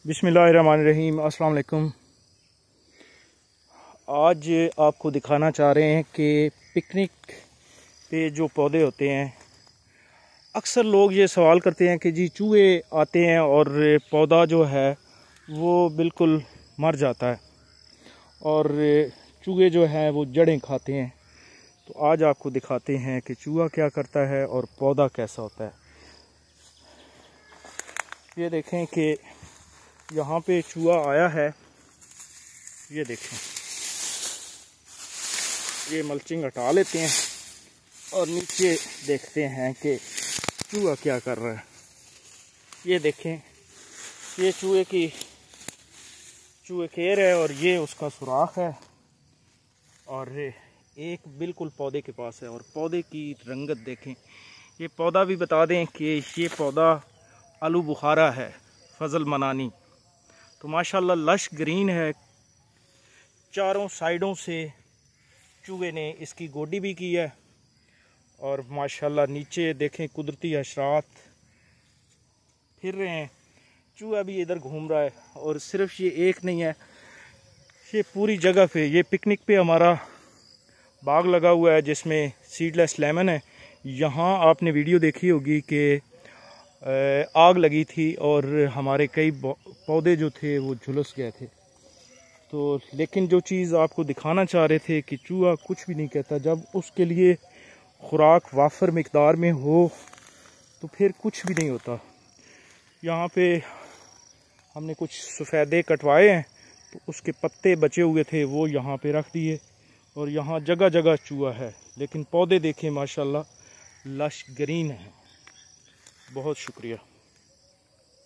बिस्मिल्लाहिर्रहमानिर्रहीम। अस्सलाम वालेकुम। आज आपको दिखाना चाह रहे हैं कि पिकनिक पे जो पौधे होते हैं, अक्सर लोग ये सवाल करते हैं कि जी चूहे आते हैं और पौधा जो है वो बिल्कुल मर जाता है और चूहे जो हैं वो जड़ें खाते हैं। तो आज आपको दिखाते हैं कि चूहा क्या करता है और पौधा कैसा होता है। ये देखें कि यहाँ पे चूहा आया है, ये देखें। ये मल्चिंग हटा लेते हैं और नीचे देखते हैं कि चूहा क्या कर रहा है। ये देखें, ये चूहे खेर है और ये उसका सुराख है और एक बिल्कुल पौधे के पास है। और पौधे की रंगत देखें। ये पौधा भी बता दें कि ये पौधा आलू बुखारा है, फजल मनानी। तो माशाल्लाह लश ग्रीन है। चारों साइडों से चूहे ने इसकी गोडी भी की है और माशाल्लाह नीचे देखें कुदरती हशरात फिर रहे हैं। चूहा भी इधर घूम रहा है और सिर्फ ये एक नहीं है, ये पूरी जगह पे, ये पिकनिक पे हमारा बाग लगा हुआ है जिसमें सीडलेस लेमन है। यहाँ आपने वीडियो देखी होगी कि आग लगी थी और हमारे कई पौधे जो थे वो झुलस गए थे। तो लेकिन जो चीज़ आपको दिखाना चाह रहे थे कि चूहा कुछ भी नहीं कहता। जब उसके लिए खुराक वाफर मिकदार में हो तो फिर कुछ भी नहीं होता। यहाँ पे हमने कुछ सफ़ेदे कटवाए हैं तो उसके पत्ते बचे हुए थे वो यहाँ पे रख दिए और यहाँ जगह जगह चूहा है। लेकिन पौधे देखें माशाल्लाह लश ग्रीन है। बहुत शुक्रिया।